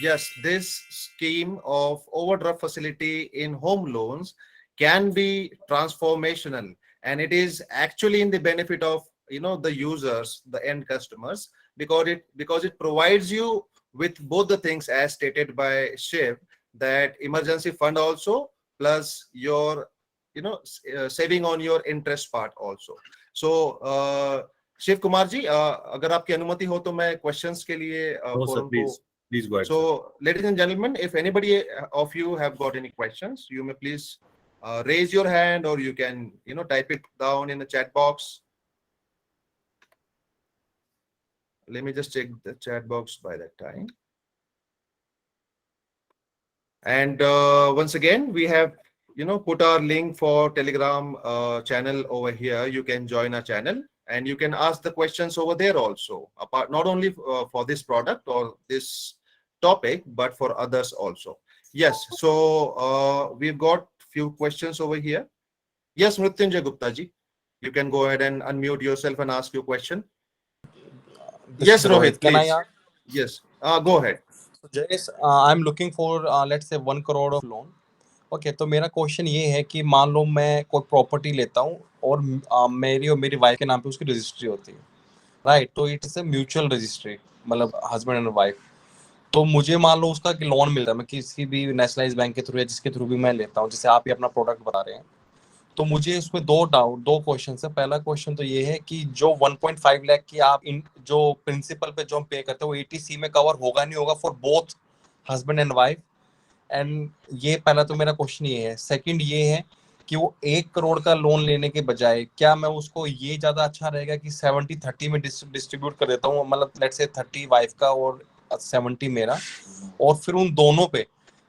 yes, this scheme of overdraft facility in home loans can be transformational, and it is actually in the benefit of, you know, the users, the end customers, because it provides you with both the things as stated by Shiv, that emergency fund also plus your, you know, saving on your interest part also. So Shiv Kumar ji, अगर आपकी अनुमति हो तो मैं क्वेश्चंस के लिए नो सर, फोरम को, please please go ahead so sir. ladies and gentlemen, if anybody of you have got any questions, you may please raise your hand, or you can, type it down in the chat box. Let me just check the chat box by that time. And once again, we have, put our link for Telegram channel over here. You can join our channel and you can ask the questions over there also, apart not only for this product or this topic, but for others also. Yes, so we've got few questions over here. Yes, Mrityunjay Gupta ji, you can go ahead and unmute yourself and ask your question. Yes, Rohit, Can I please. ask? Yes, go ahead. So Jayesh, I'm looking for let's say 1 crore of loan. Okay तो मेरा क्वेश्चन ये है कि मान लो मैं कोई प्रॉपर्टी लेता हूँ और मेरी और मेरी वाइफ के नाम पे उसकी रजिस्ट्री होती है, राइट? तो इट्स अ म्यूचुअल रजिस्ट्री, मतलब हस्बैंड एंड वाइफ। तो मुझे मान लो उसका कि लोन मिलता है, मैं किसी भी नेशनलाइज बैंक के थ्रू या जिसके थ्रू भी मैं लेता हूँ, जैसे आप ही अपना प्रोडक्ट बता रहे हैं, तो मुझे इसमें दो क्वेश्चन है। पहला क्वेश्चन तो ये है कि जो 1.5 लाख की आप जो प्रिंसिपल पे जो हम पे करते हैं वो ETC में कवर होगा नहीं होगा for both husband and wife? And ये पहला तो मेरा क्वेश्चन ये है। सेकंड ये है कि वो 1 करोड़ का लोन लेने के बजाय क्या मैं उसको ये ज्यादा अच्छा रहेगा कि 70-30 में डिस्ट्रीब्यूट कर देता हूँ, मतलब लेट्स से 30 वाइफ का और 70 मेरा, और फिर उन दोनों पे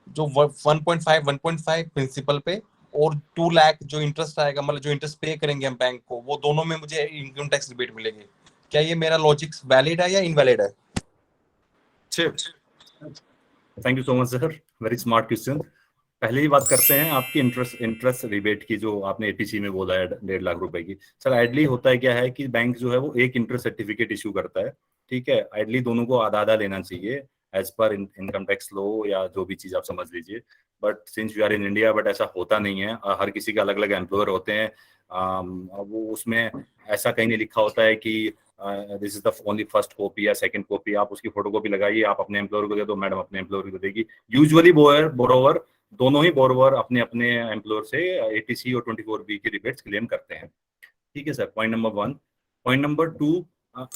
जो 1.5 प्रिंसिपल पे और 2 लाख जो इंटरेस्ट आएगा, मतलब जो इंटरेस्ट पे करेंगे हम बैंक को, वो दोनों में मुझे इनकम टैक्स रिबेट मिलेगी। क्या ये मेरा लॉजिक वैलिड है या इनवैलिड है? Thank you so much sir, very smart question. पहले ही बात करते हैं आपकी इंटरेस्ट रिबेट की, जो आपने एटीसी में बोला है 1.5 लाख रुपए की। सर आइडली होता है क्या है कि बैंक जो है वो एक इंटरेस्ट सर्टिफिकेट इशू करता है, ठीक है? आइडली दोनों को आधा आधा लेना चाहिए एज पर इनकम टैक्स लो या जो भी चीज आप समझ लीजिए। But since we are in India, but ऐसा होता नहीं है। हर किसी के अलग अलग एम्प्लॉयर होते हैं। वो उसमें ऐसा कहीं नहीं लिखा होता है कि this is the only first copy या सेकंड कॉपी। आप उसकी फोटोकॉपी लगाइए, आप अपने एम्प्लॉयर को दे दो, मैडम अपने एम्प्लॉयर को देगी। यूजुअली बोरोवर दोनों ही बोरोवर अपने अपने एम्प्लॉयर से एटीसी और 24B की रिबेट्स क्लेम करते हैं, ठीक है sir? Point number 1। Point number 2,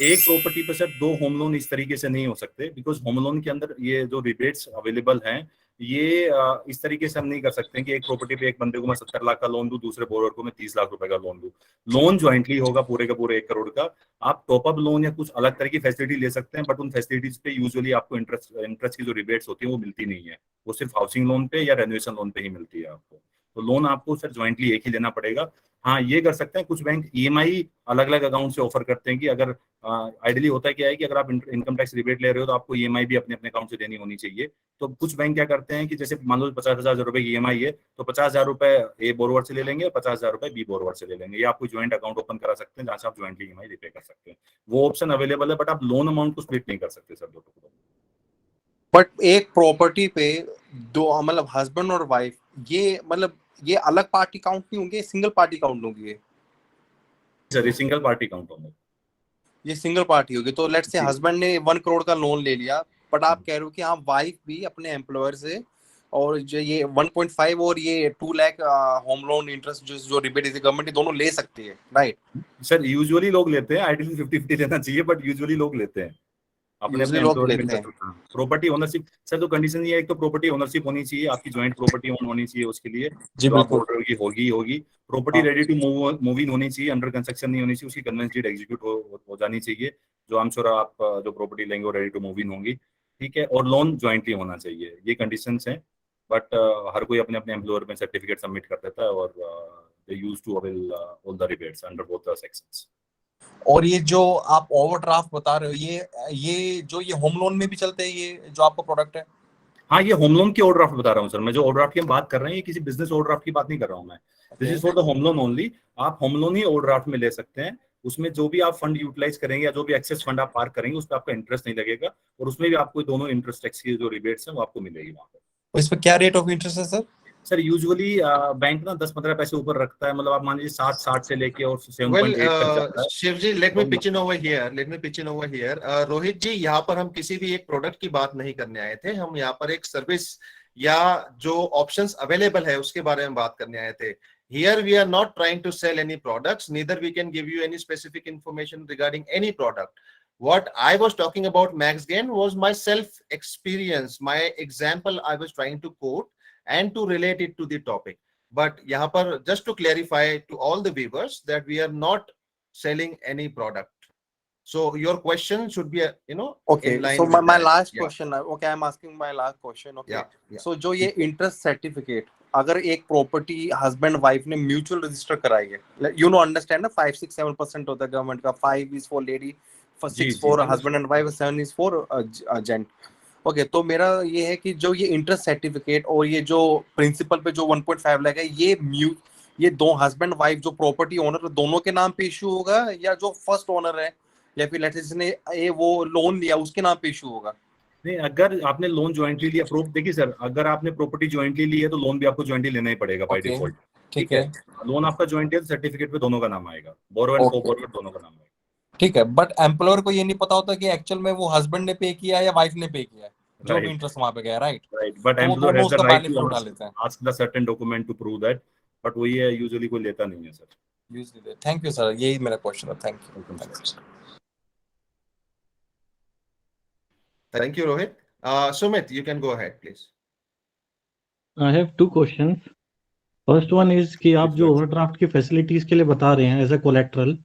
एक प्रॉपर्टी पर सर 2 होम लोन इस तरीके से नहीं हो सकते, बिकॉज होम लोन के अंदर ये जो रिबेट्स अवेलेबल हैं ये इस तरीके से हम नहीं कर सकते कि एक प्रॉपर्टी पे एक बंदे को मैं 70 लाख का लोन दूं, दूसरे बोरोवर को मैं 30 लाख रुपए का लोन दूं। लोन ज्वाइंटली होगा पूरे का पूरे 1 करोड़ का। आप टॉप अप लोन या कुछ अलग तरह की फैसिलिटी ले सकते हैं, बट उन फैसिलिटीज पे यूजुअली आपको इंटरेस्ट की जो रिबेट्स होती है वो मिलती नहीं है। वो सिर्फ हाउसिंग लोन पे या रेनोवेशन लोन पे ही मिलती है आपको। तो लोन आपको सर ज्वाइंटली एक ही लेना पड़ेगा। हाँ, ये कर सकते हैं, कुछ बैंक EMI अलग अलग अकाउंट से ऑफर करते हैं कि अगर आइडियली होता है क्या है कि अगर आप इनकम टैक्स रिबेट ले रहे हो तो आपको EMI भी अपने अपने अकाउंट से देनी होनी चाहिए। तो कुछ बैंक क्या करते हैं कि जैसे मान लो 50,000 रुपए की EMI है, तो 50,000 रुपए ए बोरोवर से ले लेंगे और 50,000 रुपए बी बोरोवर से ले लेंगे। ये आपको ज्वाइंट अकाउंट ओपन करा सकते हैं जहां से आप ज्वाइंटली EMI रिपे कर सकते हैं। वो ऑप्शन अवेलेबल है, बट आप लोन अमाउंट को स्प्लिट नहीं कर सकते सर दो टुकड़ों। बट एक प्रॉपर्टी पे दो, मतलब हस्बैंड और वाइफ, ये मतलब ये अलग पार्टी काउंट नहीं होंगे, सिंगल पार्टी काउंट होंगे? सर ये सिंगल पार्टी काउंट होंगे। ये सिंगल पार्टी होगी। तो लेट्स से हस्बैंड ने 1 करोड़ का लोन ले लिया, बट आप कह रहे हो कि हाँ वाइफ भी अपने एम्प्लॉयर से, और जो ये 1.5 और ये 2 लाख होम लोन इंटरेस्ट जो रिबेट है गवर्नमेंट, दोनों ले सकती है, राइट? सर यूजुअली लोग लेते हैं, आइडियली 50-50 देना चाहिए, बट यूजुअली लोग लेते हैं अपने अपने एम्प्लॉयर। प्रॉपर्टी ओनरशिप सर तो कंडीशन ये है, एक तो प्रॉपर्टी ओनरशिप होनी चाहिए, आपकी ज्वाइंट प्रॉपर्टी ओन होनी चाहिए उसके लिए, जी जो आप बिल्कुल। ऑर्डर की होगी। Property ready to move in होनी चाहिए, अंडर कंस्ट्रक्शन नहीं होनी चाहिए, उसकी कन्वेंस डीड एग्जीक्यूट हो जानी चाहिए, जो आई एम श्योर आप जो प्रॉपर्टी लेंगे वो रेडी टू मूव इन होगी, ठीक है? और लोन ज्वाइंटली होना चाहिए। ये कंडीशंस हैं, बट हर कोई अपने अपने एम्प्लॉयर में सर्टिफिकेट सबमिट कर देता है और they use to avail all the rebates under both the sections. और ये जो आप ओवरड्राफ्ट बता रहे हो, ये जो ये होम लोन में भी चलते हैं, ये जो आपका प्रोडक्ट है? हाँ, ये होम लोन की ओवरड्राफ्ट बता रहा हूँ सर मैं। जो ओवरड्राफ्ट की हम बात कर रहे हैं, ये किसी बिजनेस ओवरड्राफ्ट की बात नहीं कर रहा हूँ मैं। This is for the home loan only. आप होम लोन ही ओवरड्राफ्ट में ले सकते हैं। उसमें जो भी आप फंड यूटिलाइज करेंगे या जो भी एक्सेस फंड आप पार्क करेंगे, उस पर आपका इंटरेस्ट नहीं लगेगा, और उसमें भी आपको दोनों इंटरेस्ट टैक्स की जो रिबेट्स हैं वो आपको मिलेगी वहाँ पर। तो इस पर क्या रेट ऑफ इंटरेस्ट है सर? सर यूजुअली बैंक ना 10-15 पैसे ऊपर रखता है, मतलब आप मान लीजिए 7-60 से लेके और 7.8 तक जाता है। Shiv ji, let me pitch in over here. Rohit ji, यहाँ पर हम किसी भी एक प्रोडक्ट की बात नहीं करने आए थे, हम यहाँ पर एक सर्विस या जो ऑप्शंस अवेलेबल है उसके बारे में बात करने आए थे। Here we are not trying to sell any products, neither we can give you any specific information regarding any product. What I was talking about Max Gain was my self experience, my example I was trying to quote and to relate it to the topic. but यहाँ पर just to clarify to all the viewers that we are not selling any product. So your question should be, Okay, in line so with my that. last Yeah. question, okay, I'm asking my last question. Okay, Yeah. so जो ये इंटरेस्ट सर्टिफिकेट अगर एक प्रॉपर्टी हस्बैंड वाइफ ने म्यूचुअल रजिस्टर कराई है, यू नो अंडरस्टैंड ना, 5 6 7% होता है गवर्नमेंट का, 5 is for lady, for 6 for husband and wife, 7 is for gent. Okay, तो मेरा ये है कि जो ये इंटरेस्ट सर्टिफिकेट और ये जो प्रिंसिपल पे जो 1.5 लाख है, ये दो हस्बैंड वाइफ जो प्रॉपर्टी ओनर दोनों के नाम पे इशू होगा, या जो फर्स्ट ओनर है या फिर लेट्स से जिसने वो लोन लिया उसके नाम पे इशू होगा? नहीं, अगर आपने लोन ज्वाइंटली लिया, प्रूफ देखिए सर, अगर आपने प्रॉपर्टी ज्वाइंटली ली है तो लोन भी आपको ज्वाइंटली लेना ही पड़ेगा बाय डिफॉल्ट। ठीक है, लोन आपका ज्वाइंट है, सर्टिफिकेट पे दोनों का नाम आएगा, बोरोवर एंड को-बोरोवर दोनों का नाम आएगा। ठीक है, बट एम्प्लॉयर को ये नहीं पता होता कि एक्चुअल में वो हस्बैंड ने पे किया या वाइफ ने पे किया, जो भी इंटरेस्ट वहां पे गया, राइट? बट तो वो एम्प्लॉयर दोनों हैज द उसका राइट बेनिफिट टू उठा लेते हैं। Ask the certain document to prove that, but वही है, यूजुअली कोई लेता नहीं है sir. Usually. Thank you sir, यही मेरा क्वेश्चन है। Thank you. Thank you, Rohit. Sumit, you can go ahead, please. I have two questions. First one is कि आप जो ओवरड्राफ्ट की फैसिलिटीज के लिए बता रहे हैं एज ए कोलेक्ट्रल,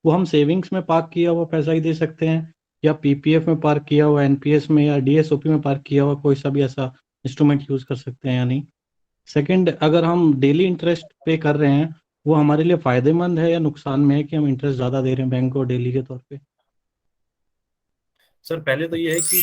वो हम सेविंग्स में पार्क किया हुआ पैसा ही दे सकते हैं, या पीपीएफ में पार्क किया हुआ, एनपीएस में या डीएसओपी में पार्क किया हुआ कोई सा भी ऐसा इंस्ट्रूमेंट यूज कर सकते हैं या नहीं? सेकंड, अगर हम डेली इंटरेस्ट पे कर रहे हैं, वो हमारे लिए फायदेमंद है या नुकसान में है कि हम इंटरेस्ट ज्यादा दे रहे हैं बैंक को डेली के तौर पे? सर पहले तो ये है कि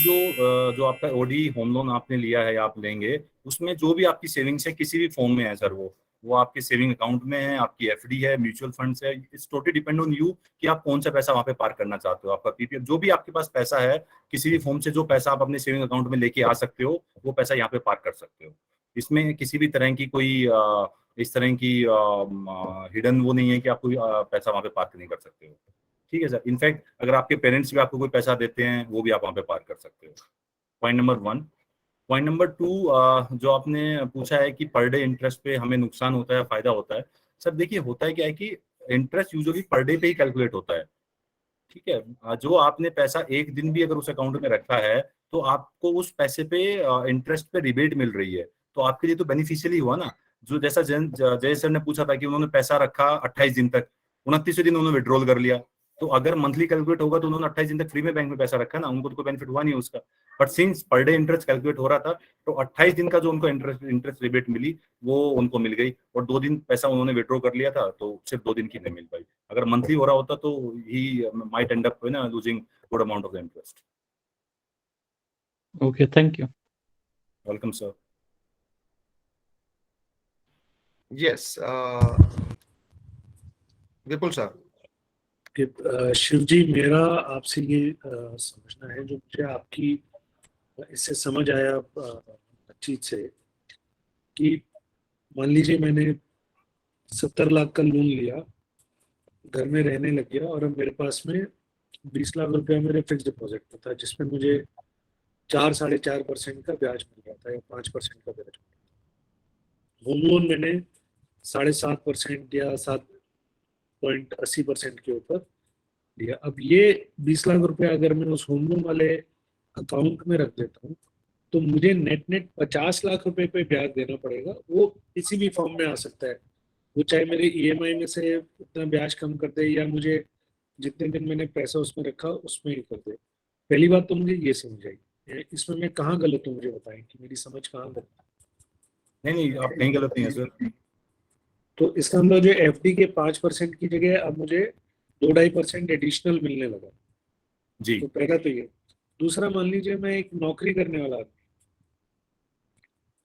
जो आपका ओडी होम लोन आपने लिया है या आप लेंगे, उसमें जो भी आपकी सेविंग्स है किसी भी फॉर्म में है सर, वो आपके सेविंग अकाउंट में है, आपकी एफडी है, म्यूचुअल फंड्स है, it's totally depend on you कि आप कौन सा पैसा वहां पे पार्क करना चाहते हो। आपका पीपीएफ, जो भी आपके पास पैसा है किसी भी फॉर्म से, जो पैसा आप अपने सेविंग अकाउंट में लेके आ सकते हो, वो पैसा यहाँ पे पार्क कर सकते हो। इसमें किसी भी तरह की कोई इस तरह की हिडन वो नहीं है कि आप कोई पैसा वहां पे पार्क नहीं कर सकते हो। ठीक है सर, इनफैक्ट अगर आपके पेरेंट्स भी आपको कोई पैसा देते हैं वो भी आप वहां पे पार्क कर सकते हो। Point number 1। पॉइंट नंबर 2, जो आपने पूछा है कि पर डे इंटरेस्ट पे हमें नुकसान होता है या फायदा होता है, सर देखिए होता है क्या है कि इंटरेस्ट यूजुअली पर डे पे ही कैलकुलेट होता है। ठीक है, जो आपने पैसा एक दिन भी अगर उस अकाउंट में रखा है तो आपको उस पैसे पे इंटरेस्ट पे रिबेट मिल रही है, तो आपके लिए तो बेनिफिशियली हुआ ना। जो जैसा जय सर ने पूछा था कि उन्होंने पैसा रखा 28 दिन तक, 29वें दिन उन्होंने विड्रॉल कर लिया, तो अगर मंथली कैलकुलेट होगा तो उन्होंने 28 दिन तक फ्री में बैंक में पैसा रखा ना, उनको तो कोई बेनिफिट हुआ नहीं उसका। But since per day interest calculate हो रहा था, तो 28 दिन का जो उनको इंटरेस्ट रिबेट मिली वो उनको मिल गई, और 2 दिन पैसा उन्होंने विड्रॉ कर लिया था तो सिर्फ 2 दिन की नहीं मिल पाई। अगर मंथली हो रहा होता तो ही माइट एंड अप ना losing good amount of the interest. Okay, thank you. Welcome sir. Yes, Vipul sir. Shiv ji, मेरा आपसे ये समझना है, जो मुझे आपकी इससे समझ आया चीज से, कि मान लीजिए मैंने 70 लाख का लोन लिया, घर में रहने लग गया, और अब मेरे पास में 20 लाख रुपया मेरे फिक्स डिपॉजिट में था, जिसमें मुझे 4-4.5% का ब्याज मिल रहा था, या 5% का ब्याज मिल रहा था। होम लोन मैंने 7.5% या 7.80% के ऊपर लिया। अब ये 20 लाख रुपया अगर मैं उस होम लोन वाले अकाउंट में रख देता हूँ, तो मुझे नेट 50 लाख रुपए पे ब्याज देना पड़ेगा। वो किसी भी फॉर्म में आ सकता है, वो चाहे मेरे ईएमआई में से उतना ब्याज कम कर दे, या मुझे जितने दिन मैंने पैसा उसमें रखा उसमें ही कर दे। पहली बात तो मुझे ये समझ आई, इसमें मैं कहाँ गलत हूँ, मुझे बताएं कि मेरी समझ कहाँ गलत है। नहीं, आप कहीं गलत नहीं है सर। तो इसका मतलब जो एफडी के 5% की जगह अब मुझे 2-2.5% एडिशनल मिलने लगा जी। तो पहला तो ये। दूसरा, मान लीजिए मैं एक नौकरी करने वाला आदमी,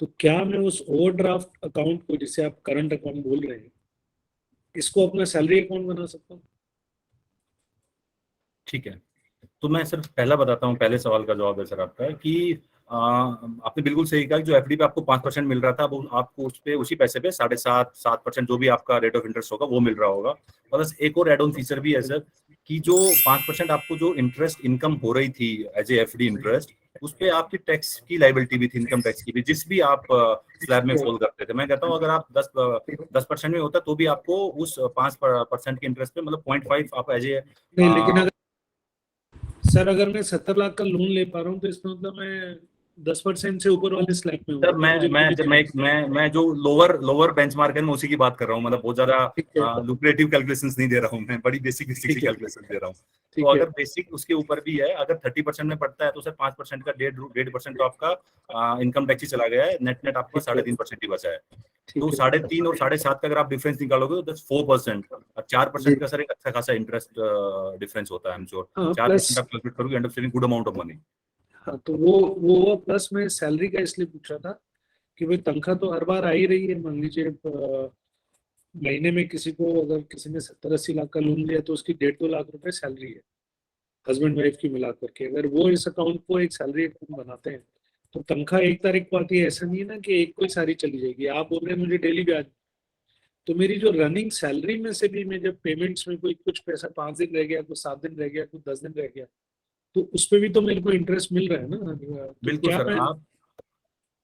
तो क्या मैं उस ओवरड्राफ्ट अकाउंट को, जिसे आप करंट अकाउंट बोल रहे हैं, इसको अपना सैलरी अकाउंट बना सकता हूँ? ठीक है, तो मैं सर पहला बताता हूँ, पहले सवाल का जवाब है सर आपका कि आपने बिल्कुल सही कहा कि जो एफडी पे आपको 5% मिल रहा था, वो आपको उस पे उसी पैसे पे 7.5-7% जो भी आपका रेट ऑफ इंटरेस्ट होगा वो मिल रहा होगा। प्लस एक और एड ऑन फीचर भी है सर कि जो 5% आपको जो इंटरेस्ट इनकम हो रही थी एज ए एफडी इंटरेस्ट, उस पे आपकी टैक्स की लाइबिलिटी भी थी, इनकम टैक्स की भी, जिस भी आप स्लैब में फॉल करते थे। मैं कहता हूँ अगर आप 10% में होता तो भी आपको उस 5% के इंटरेस्ट पे, मतलब 0.5 आप एज ए। नहीं, लेकिन अगर सर, अगर मैं 70 लाख का लोन ले पा रहा हूँ, तो इसका मतलब मैं 10% से ऊपर वाले स्लैब में सर होगा। मैं जो लोअर बेंचमार्क है मैं उसी की बात कर रहा हूँ, मतलब बहुत ज्यादा ठीक है, लुक्रेटिव कैलकुलेशंस नहीं दे रहा हूँ, मैं बड़ी बेसिक सी ठीक है, कैलकुलेशन दे रहा हूँ। ठीक तो है, अगर बेसिक उसके ऊपर भी है, अगर 30% में पड़ता है तो सर 5% का 1.5% तो आपका इनकम टैक्स ही चला गया है, नेट आपका 3.5% ही बचा है। तो ठीक है। 3.5 और 7.5 का अगर आप डिफरेंस निकालोगे तो 4%, और 4% का सर एक अच्छा खासा इंटरेस्ट डिफरेंस होता है। आई एम श्योर हाँ, 4% आप कैलकुलेट करोगे, end of saving good amount of money. हाँ, तो वो प्लस में सैलरी का इसलिए पूछ रहा था कि भाई तनख्वाह तो हर बार आ ही रही है। मान लीजिए महीने में किसी को, अगर किसी ने 70-80 लाख का लोन लिया तो उसकी 1.5-2 लाख रुपए सैलरी है, हस्बैंड वाइफ की मिला करके। अगर वो इस अकाउंट को एक सैलरी अकाउंट बनाते हैं तो तनख्वाह 1 तारीख को आती है। ऐसा नहीं है ना कि एक कोई सारी चली जाएगी। आप बोल रहे हैं मुझे डेली ब्याज, तो मेरी जो रनिंग सैलरी में से भी मैं जब पेमेंट्स में कोई कुछ पैसा 5 दिन रह गया, कुछ 7 दिन रह गया, कुछ 10 दिन रह गया, तो उस पर भी तो मेरे को इंटरेस्ट मिल रहा है ना। तो बिल्कुल क्या सर, मैं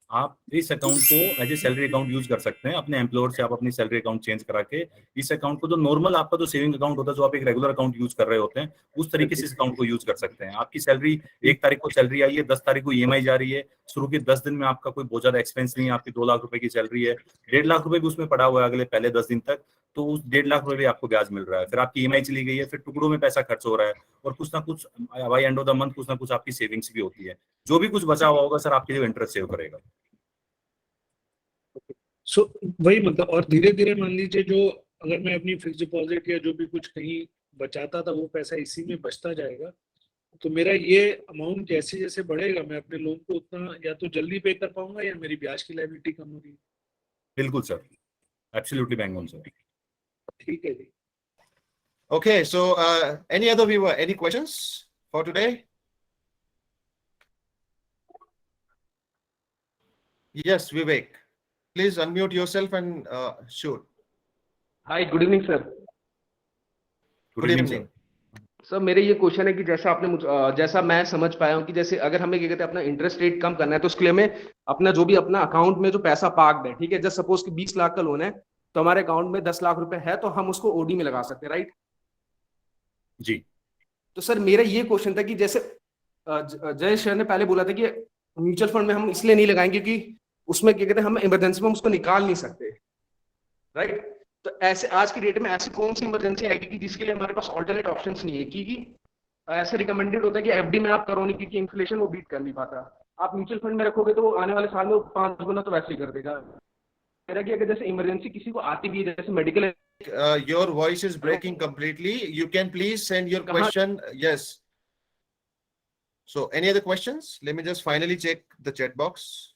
आप इस अकाउंट को as a salary account use कर सकते हैं। अपने एम्प्लॉयर से आप अपनी सैलरी अकाउंट चेंज करा के इस अकाउंट को, जो नॉर्मल आपका जो सेविंग अकाउंट होता है, जो आप एक रेगुलर अकाउंट यूज कर रहे होते हैं, उस तरीके से इस अकाउंट को यूज कर सकते हैं। आपकी सैलरी 1 तारीख को सैलरी आई है, 10 तारीख को ईएमआई जा रही है, शुरू के 10 दिन में आपका कोई बहुत ज्यादा एक्सपेंस नहीं है, आपकी 2 लाख रुपए की सैलरी है, 1.5 लाख रुपए भी उसमें पड़ा हुआ है अगले पहले 10 दिन तक, तो उस 1.5 लाख रुपए भी आपको ब्याज मिल रहा है। फिर आपकी ईएमआई चली गई है, फिर टुकड़ों में पैसा खर्च हो रहा है, और कुछ ना कुछ by and of the month कुछ ना कुछ आपकी सेविंग्स भी होती है। जो भी कुछ बचा हुआ होगा सर आपके लिए इंटरेस्ट सेव करेगा। सो वही मतलब, और धीरे धीरे मान लीजिए जो, अगर मैं अपनी फिक्स डिपॉजिट या जो भी कुछ कहीं बचाता था वो पैसा इसी में बचता जाएगा, तो मेरा ये अमाउंट जैसे जैसे बढ़ेगा मैं अपने लोन को उतना या तो जल्दी पे कर पाऊंगा या मेरी ब्याज की लायबिलिटी कम होगी। बिल्कुल sir, absolutely bang on sir. ठीक है जी। Okay, so any other viewer, any questions for today? Yes, Vivek. Please unmute yourself and shoot. Hi, good evening sir. Good evening. Sir मेरे ये क्वेश्चन है कि जैसा आपने जैसा मैं समझ पाया हूँ कि जैसे अगर हमें क्या कहते हैं अपना इंटरेस्ट रेट कम करना है, तो उसके लिए हमें अपना जो भी अपना अकाउंट में जो पैसा पार्क्ड है, ठीक है, जैसे सपोज कि 20 लाख का लोन है तो हमारे अकाउंट में 10 लाख रुपए है, तो हम उसको ओडी में लगा सकते हैं, राइट? जी। तो सर मेरा ये क्वेश्चन था कि जैसे जय सर ने पहले बोला था कि म्यूचुअल फंड में हम इसलिए नहीं लगाएंगे क्योंकि उसमें क्या कहते हैं हम इमरजेंसी में हम उसको निकाल नहीं सकते, राइट? तो ऐसे आज की डेट में ऐसी कौन सी इमरजेंसी आएगी कि जिसके लिए हमारे पास ऑल्टरनेट ऑप्शंस नहीं है? क्योंकि ऐसे रिकमेंडेड होता है कि एफडी में आप करो नहीं, क्योंकि इन्फ्लेशन वो बीट कर नहीं पाता। आप म्यूचुअल फंड में रखोगे तो वो आने वाले साल में 5 गुना तो वैसे ही कर देगा। मेरा कि अगर जैसे इमरजेंसी किसी को आती भी है, जैसे medical Your voice is breaking completely. You can please send your question. Yes. So any other questions? Let me just finally check the chat box.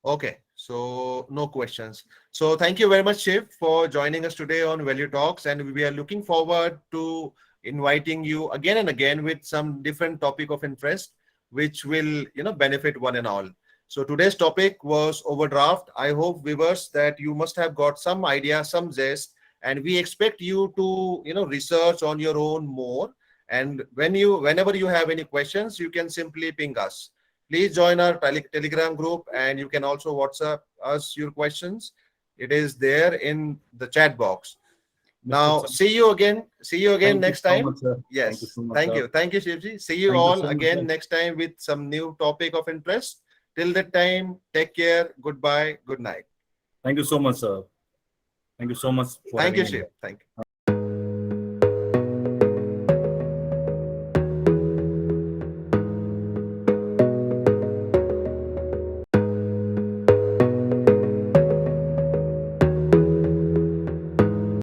Okay, so no questions. So thank you very much, Shiv, for joining us today on Value Talks, and we are looking forward to inviting you again and again with some different topic of interest, which will benefit one and all. So today's topic was overdraft. I hope viewers that you must have got some idea, some zest, and we expect you to research on your own more. And whenever you have any questions, you can simply ping us. Please join our Telegram group, and you can also WhatsApp us your questions. It is there in the chat box. Now, see you again. See you again next time. Yes. Thank you. Thank you, Shivji. See you all again next time with some new topic of interest. Till that time, take care. Goodbye. Good night. Thank you so much, sir. Thank you so much. Thank you, Shiv. Thank you.